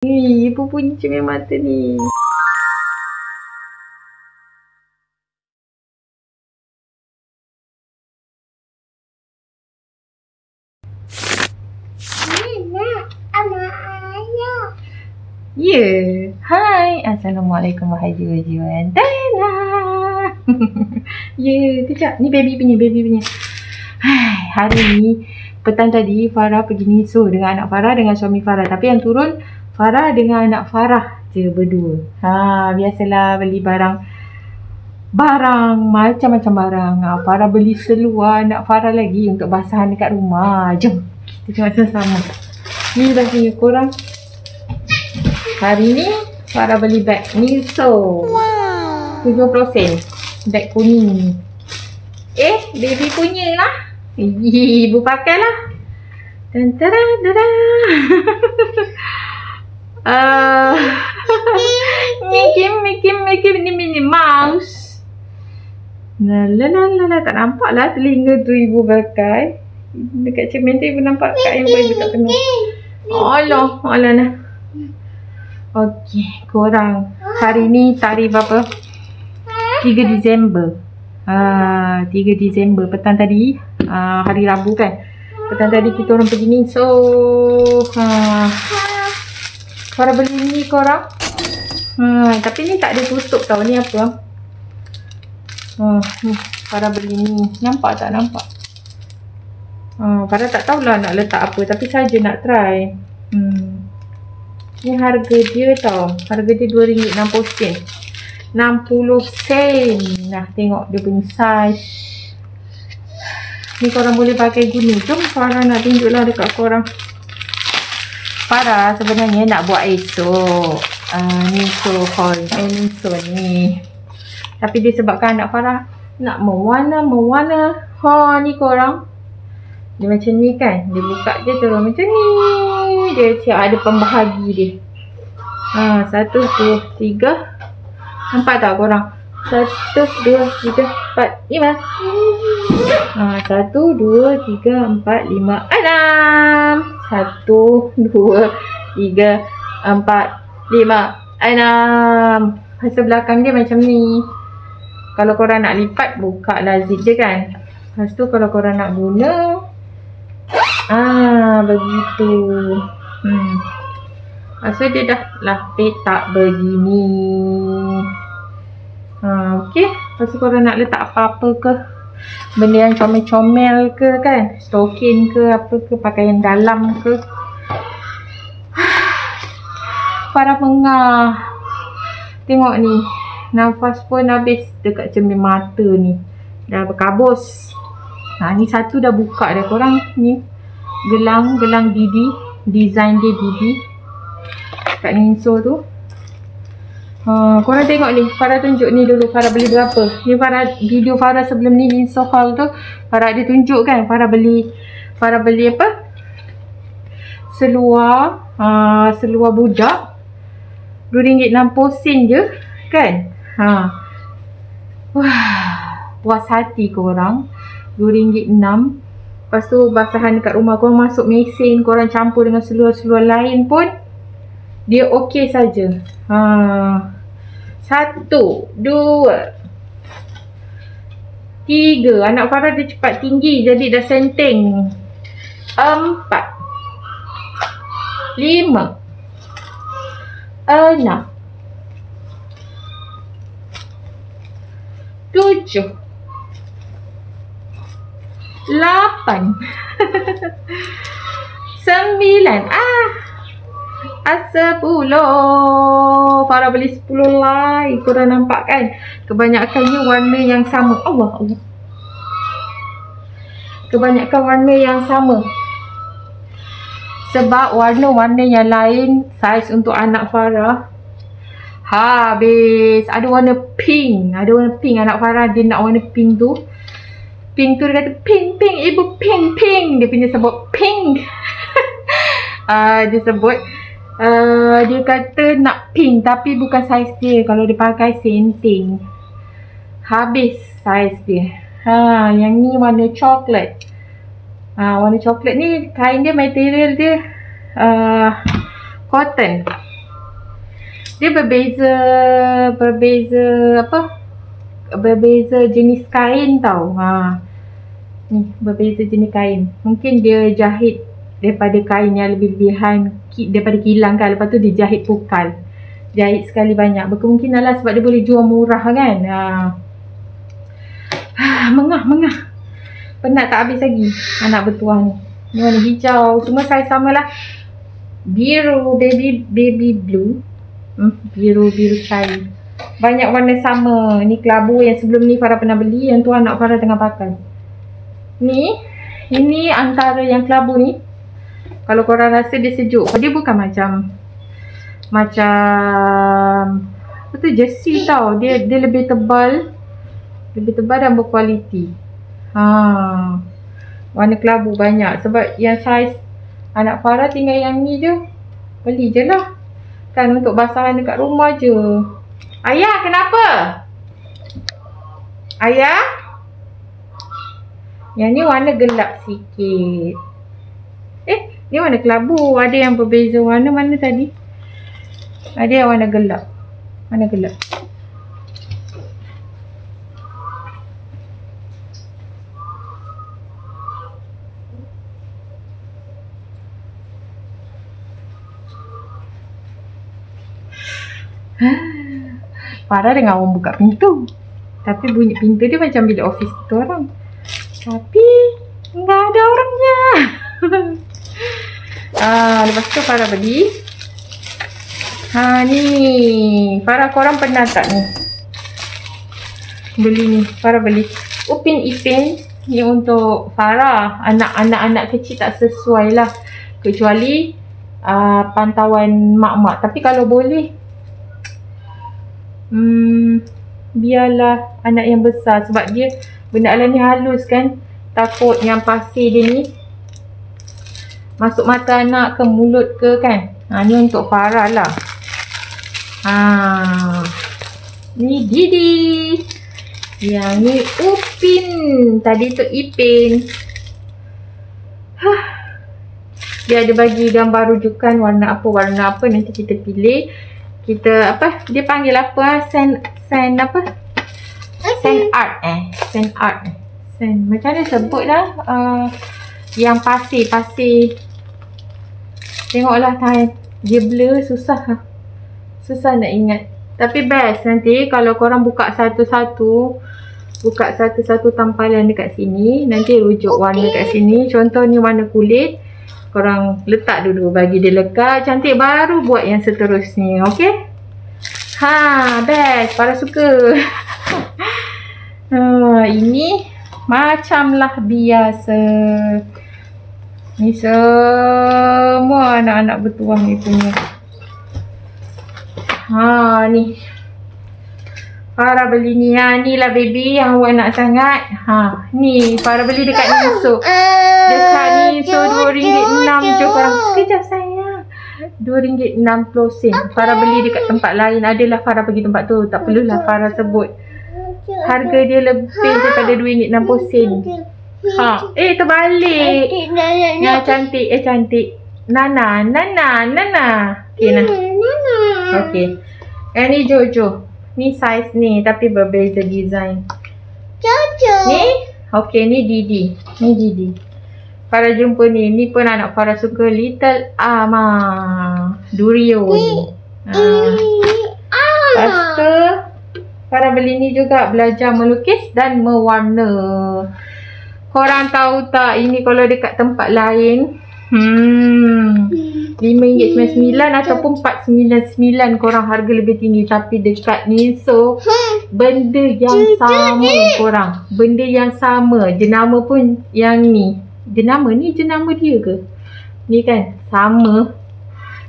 Ibu punya cermin mata ni. Ya. Hai. Assalamualaikum wahai antena. Ya, kejap. Ni baby punya. Hai, hari ni petang tadi Farah pergi niso dengan anak Farah dengan suami Farah. Tapi yang turun Farah dengan anak Farah je berdua. Biasalah beli barang macam-macam barang. Farah beli seluar anak Farah lagi untuk basahan dekat rumah. Jom kita tengok sama-sama. Ni bajunya korang. Hari ni Farah beli beg Niso. 70 sen. Beg kuning ni. Baby punya lah. Ibu pakai lah. Mickey ni Minnie Mouse. Tak nampak lah telinga tu ibu pakai. Dekat cermin tu ibu nampak kat ibu tak penuh. Allah lah. Okey, korang hari ni tarikh berapa? 3 Disember. 3 Disember petang tadi, hari Rabu kan. Petang tadi kita orang pergi ni. So Farah beli ni korang. Tapi ni tak ada tutup tau. Ni apa? Ni Farah beli ni. Nampak tak? Nampak. Farah tak tahulah nak letak apa, tapi saja nak try. Ni harga dia tau. Harga dia RM2.60. 60 sen. Nah, tengok dia punya saiz. Ni korang boleh pakai guna. Jom Farah nak tunjuklah dekat korang. Farah sebenarnya nak buat esok. Niso haul. Niso ni. Tapi disebabkan anak Farah nak mewarna. Ni korang. Dia macam ni kan. Dia buka je terus macam ni. Dia siap ada pembahagi dia. 1, 2, 3. Nampak tak korang? 1, 2, 3, 4, 5. 1, 2, 3, 4, 5, 6. 1, 2, 3, 4, 5, 6. Pasal belakang dia macam ni. Kalau korang nak lipat, buka lah zip dia kan. Lepas tu kalau korang nak guna, begitu. Maksud dia dah lah petak begini. Okey. Lepas tu korang nak letak apa-apa ke, benda yang comel-comel ke kan, stokin ke apa ke, pakaian dalam ke. Farah pengah. Tengok ni. Nafas pun habis dekat cermin mata ni. Dah berkabus. Ni satu dah buka dah korang. Ni gelang Didi. Design dia Didi kat Niso tu. Korang tengok ni. Farah tunjuk ni dulu. Farah beli berapa. Ni video Farah sebelum ni Niso haul tu. Farah ada tunjuk kan. Farah beli apa? Seluar budak. RM2.60 je kan. Puas hati korang. RM2.06. Lepas tu basahan dekat rumah korang masuk mesin, korang campur dengan seluar-seluar lain pun dia okey saja. 1, 2, 3. Anak Farah dia cepat tinggi jadi dah senteng. 4, 5, 6, 7, 8, 9, 10. Farah beli 10 lagi. Korang nampak kan? Kebanyakannya warna yang sama. Allah. Kebanyakan warna yang sama. Sebab warna-warna yang lain, saiz untuk anak Farah habis. Ada warna pink. Anak Farah dia nak warna pink tu. Pink tu dia kata pink ibu pink. Dia punya sebut pink. Dia sebut dia kata nak pink tapi bukan saiz dia. Kalau dia pakai senting, habis saiz dia. Yang ni warna coklat. Warna coklat ni kain dia, material dia cotton. Dia berbeza jenis kain tau. Ni berbeza jenis kain. Mungkin dia jahit daripada kain yang lebih-lebihan daripada kilang kan. Lepas tu dia jahit pukal. Jahit sekali banyak. Berkemungkinan lah sebab dia boleh jual murah kan. Mengah. Penat tak habis lagi anak bertuah ni. Ni warna hijau. Semua saiz sama lah. Biru, baby blue. Biru cair. Banyak warna sama. Ni kelabu yang sebelum ni Farah pernah beli. Yang tu anak Farah tengah pakai. Ini antara yang kelabu ni. Kalau korang rasa dia sejuk. Dia bukan macam apa tu, jersey tau. Dia lebih tebal. Lebih tebal dan berkualiti. Warna kelabu banyak. Sebab yang saiz anak Farah tinggal yang ni je. Beli je lah. Kan untuk basahan dekat rumah je. Ayah, kenapa? Ayah? Yang ni warna gelap sikit. Ni warna kelabu. Ada yang berbeza warna. Mana tadi? Ada yang warna gelap. Warna gelap. Farah dengar orang buka pintu. Tapi bunyi pintu dia macam bilik office kita orang. Tapi enggak ada orangnya. Lepas tu Farah beli. Ni Farah, korang pernah tak ni beli ni? Farah beli Upin Ipin. Ni untuk Farah. Anak-anak kecil tak sesuai lah. Kecuali pantauan mak-mak. Tapi kalau boleh biarlah anak yang besar. Sebab dia benda alam ni halus kan. Takut yang pasir dia ni masuk mata anak ke mulut ke kan. Ni untuk Farah lah. Ni Didi. Yang ni Upin. Tadi tu Ipin. Dia ada bagi gambar rujukan warna apa. Nanti kita pilih. Kita dia panggil apa? Sand art. Macam mana sebut dah? Yang pasir. Tengoklah dia blur, susah nak ingat. Tapi best nanti kalau korang buka satu-satu tampalan dekat sini. Nanti rujuk warna kat sini. Contoh ni warna kulit. Korang letak dulu bagi dia lekat cantik, baru buat yang seterusnya. Okay? Best. Farah suka. Ini macamlah biasa. Ni semua anak-anak bertuah ni punya. Ni Farah beli ni. Ni lah baby yang awak nak sangat. Ni Farah beli dekat Niso. Dekat Niso RM2.06 je korang. Sekejap sayang. RM2.60. Farah beli dekat tempat lain. Adalah Farah pergi tempat tu. Tak perlulah Farah sebut. Harga dia lebih daripada RM2.60. Terbalik. Yang cantik. Cantik. Nana. Okay nah. Okay. Yang ni Jojo. Ni saiz ni tapi berbeza design. Jojo. Ni? Okay, ni Didi. Farah jumpa ni. Ni pun anak Farah suka. Little Ama. Durian. Lepas tu Farah beli ni juga. Belajar melukis dan mewarna. Korang tahu tak? Ini kalau dekat tempat lain RM5.99 ataupun RM4.99 korang harga lebih tinggi. Tapi dekat ni benda yang sama korang. Benda yang sama. Jenama pun yang ni. Jenama dia ke? Ni kan sama.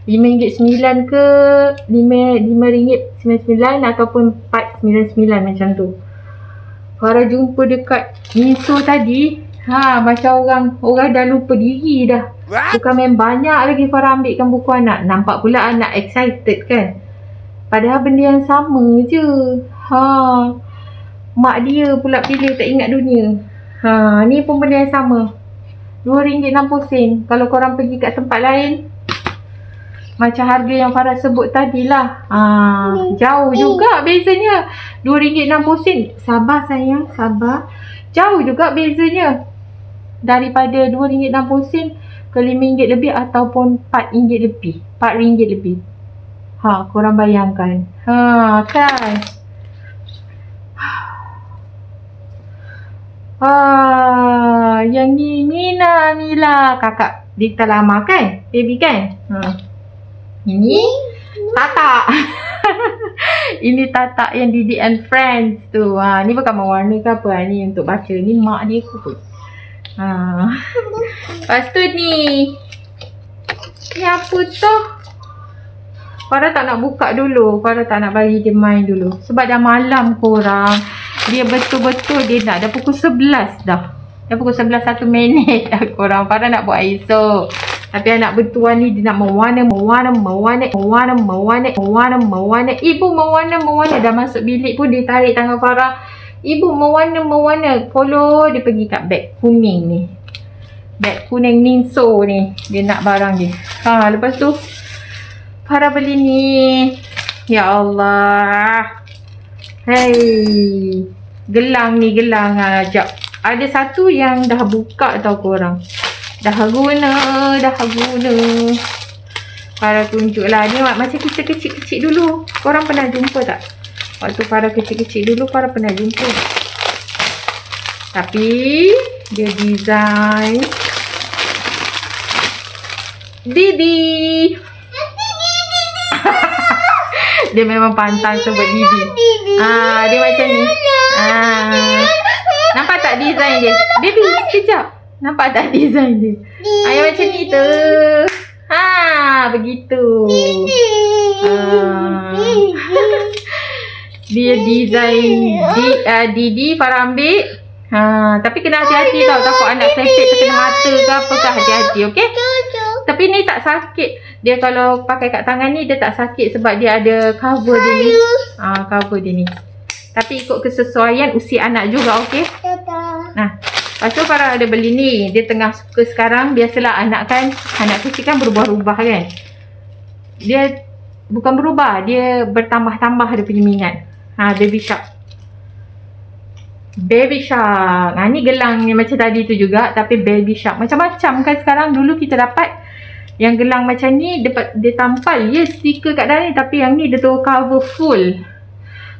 RM5.99 ke RM5.99 ataupun RM4.99 macam tu. Farah jumpa dekat Niso tadi. Macam orang dah lupa diri dah. Bukan main banyak lagi Farah ambilkan buku anak. Nampak pula anak excited kan. Padahal benda yang sama je. Mak dia pula pilih tak ingat dunia. Ni pun benda yang sama. RM2.60. Kalau korang pergi kat tempat lain macam harga yang Farah sebut tadi lah. Jauh juga bezanya. RM2.60. Sabar sayang, sabar. Jauh juga bezanya. Daripada RM2.60 ke RM5 lebih ataupun RM4 lebih. RM4 lebih. Korang bayangkan. Kan. Yang ni Mina, Mila. Kakak Dita lama kan? Baby kan? Ini Tata. Ini Tata yang Didi and Friends tu. Ni bukan warna ke apa. Ni untuk baca. Ni mak dia kot. Lepas tu ni. Ni apa tu? Farah tak nak buka dulu. Farah tak nak bagi dia main dulu. Sebab dah malam korang. Dia betul-betul dia nak. Dah pukul 11 dah. Dah pukul 11 1 minit dah korang. Farah nak buat esok. Tapi anak bertuan ni dia nak mewarna. Ibu mewarna. Dah masuk bilik pun dia tarik tangan Farah. Ibu mewarna. Follow dia pergi kat beg kuning ni. Beg kuning Ninso ni. Dia nak barang dia. Lepas tu Farah beli ni. Ya Allah. Hei. Gelang ni, gelang. Sekejap. Ada satu yang dah buka tau korang. Dah guna. Farah tunjuk lah. Ni macam kita kecil-kecil dulu. Korang pernah jumpa tak? Waktu Farah kecil-kecil dulu, Farah pernah jumpa. Tapi dia design Didi. Dia memang pantang sebut Didi. Dia macam ni. Nampak tak design dia? Baby, sekejap. Nampak tak design dia? Yang macam ni tu. Begitu. Dia design Didi. Farah ambil. Tapi kena hati-hati tau. Takut anak selipit terkena mata ke apakah. Hati-hati, okey? Tapi ni tak sakit. Dia kalau pakai kat tangan ni dia tak sakit sebab dia ada cover dia ni. Cover dia ni. Tapi ikut kesesuaian usia anak juga, okey? Lepas tu Farah ada beli ni. Dia tengah suka sekarang. Biasalah anak kan. Anak kecil kan berubah-ubah kan. Dia bukan berubah. Dia bertambah-tambah dia punya minat. Baby Shark. Baby Shark. Ni gelang ni macam tadi tu juga. Tapi Baby Shark. Macam-macam kan sekarang. Dulu kita dapat yang gelang macam ni. Dia tampal. Stiker kat dalam ni. Tapi yang ni dia tu cover full.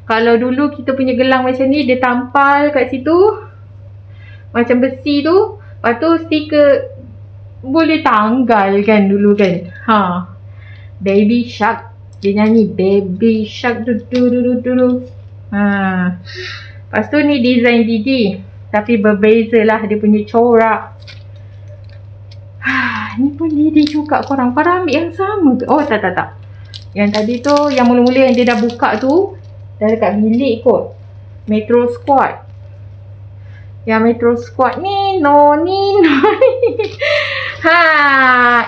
Kalau dulu kita punya gelang macam ni. Dia tampal kat situ. Macam besi tu. Lepas tu stiker boleh tanggal kan dulu kan. Baby Shark. Dia nyanyi Baby Shark. Lepas tu ni design Didi. Tapi berbeza lah dia punya corak. Ni pun Didi juga korang. Farah ambil yang sama ke? Oh tak. Yang tadi tu yang mula-mula yang dia dah buka tu. Dah dekat bilik kot. Metro Squad. Yang Metro Squad ni.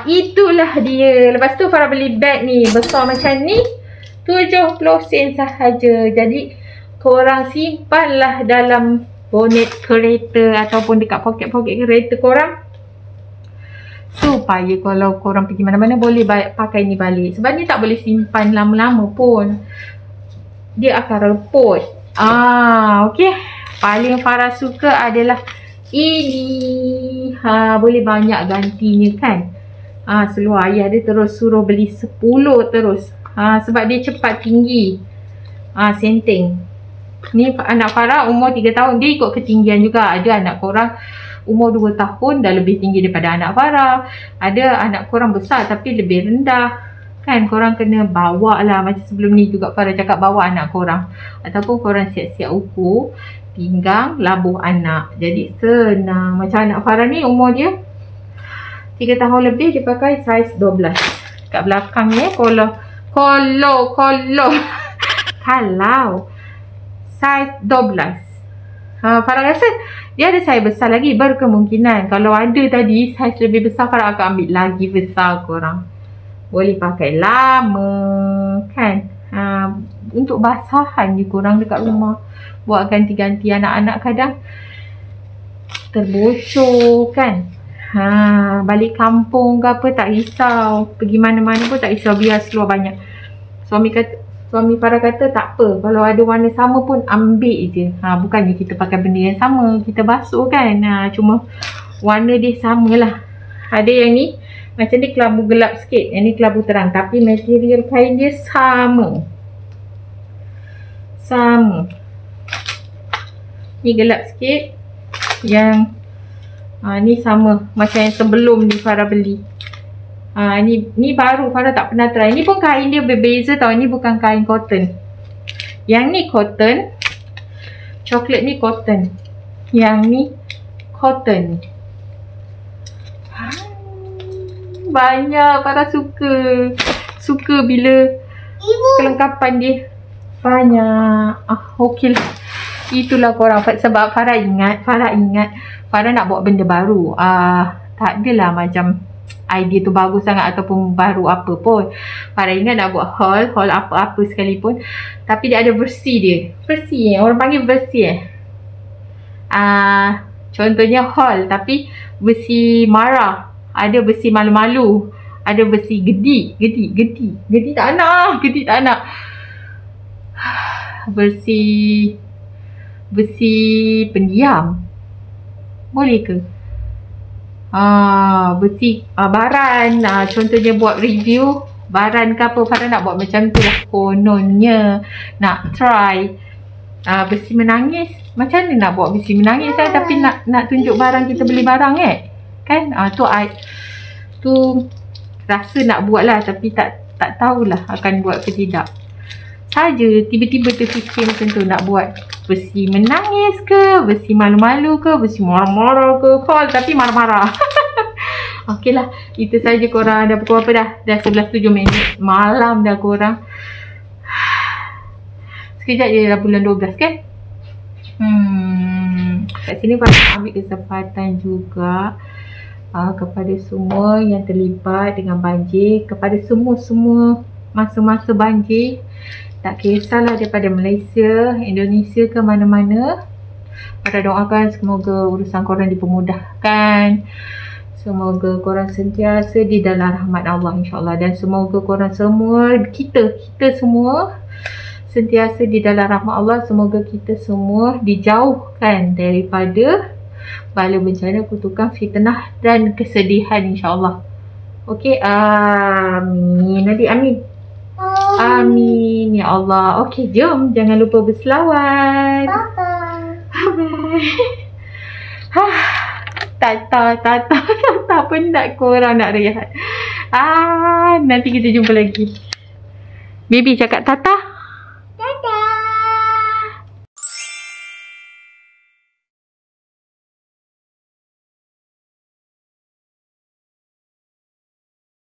Itulah dia. Lepas tu Farah beli bag ni. Besar macam ni. 70 sen sahaja. Jadi korang simpanlah dalam bonet kereta ataupun dekat poket-poket kereta korang. Supaya kalau korang pergi mana-mana boleh pakai ni balik. Sebab ni tak boleh simpan lama-lama pun. Dia akan reput. Okey. Paling Farah suka adalah ini. Boleh banyak gantinya kan. Seluar ayah dia terus suruh beli 10 terus. Sebab dia cepat tinggi. Senteng. Ni anak Farah umur 3 tahun. Dia ikut ketinggian juga. Ada anak korang umur 2 tahun dah lebih tinggi daripada anak Farah. Ada anak korang besar tapi lebih rendah. Kan korang kena bawa lah. Macam sebelum ni juga Farah cakap bawa anak korang. Ataupun korang siap-siap ukur pinggang, labuh anak. Jadi senang. Macam anak Farah ni umur dia 3 tahun lebih. Dia pakai saiz 12. Kat belakang ni kalau saiz 12. Farah rasa dia ada saiz besar lagi. Berkemungkinan kalau ada tadi saiz lebih besar, Farah akan ambil lagi besar korang. Boleh pakai lama kan. Untuk basahan je korang dekat rumah. Buat ganti-ganti anak-anak kadang terbocor kan. Balik kampung ke apa tak risau. Pergi mana-mana pun tak risau, biar seluar banyak. Suami Farah kata tak apa, kalau ada warna sama pun ambil je. Bukannya kita pakai benda yang sama, kita basuh kan. Cuma warna dia samalah. Ada yang ni macam ni kelabu gelap sikit, yang ni kelabu terang, tapi material kain dia sama. Ni gelap sikit, yang ni sama macam yang sebelum ni Farah beli. Ni baru, Farah tak pernah try. Ni pun kain dia berbeza tau. Ni bukan kain cotton. Yang ni cotton, coklat ni cotton, yang ni cotton. Banyak, Farah suka bila kelengkapan dia banyak. Okey lah, itulah korang. Sebab Farah ingat Farah nak buat benda baru. Tak adalah macam idea tu bagus sangat ataupun baru apa pun. Farah ingat nak buat haul apa-apa sekalipun, tapi dia ada versi orang panggil versi contohnya haul tapi versi marah, ada versi malu-malu, ada versi gedi tak nak versi pendiam boleh ke? Versi baran, contohnya buat review baran ke apa. Farah nak buat macam tu lah, kononnya nak try. Versi menangis, macam mana nak buat versi menangis tapi nak tunjuk barang, kita beli barang kan. Tu rasa nak buat lah, tapi tak tahulah akan buat ke tidak. Saja tiba-tiba terfikir macam tu, nak buat versi menangis ke, versi malu-malu ke, versi marah-marah ke, haul tapi marah-marah. Okey lah, itu saja korang. Dah pukul apa dah? Dah 11.07 malam dah korang. Sekejap je dah bulan 12 kan. Kat sini Farah ambil kesempatan juga kepada semua yang terlibat dengan banjir, kepada semua masa-masa banjir, tak kisahlah daripada Malaysia, Indonesia ke mana-mana. Farah doakan semoga urusan korang dipermudahkan, semoga korang sentiasa di dalam rahmat Allah insyaAllah, dan semoga korang semua, kita semua sentiasa di dalam rahmat Allah. Semoga kita semua dijauhkan daripada bala bencana, kutukan, fitnah dan kesedihan insyaAllah. Okey, amin. Nabi amin. Amin ya Allah. Okey, jom jangan lupa berselawat. Bye-bye. Tata penat korang nak rehat. Nanti kita jumpa lagi. Baby cakap tata.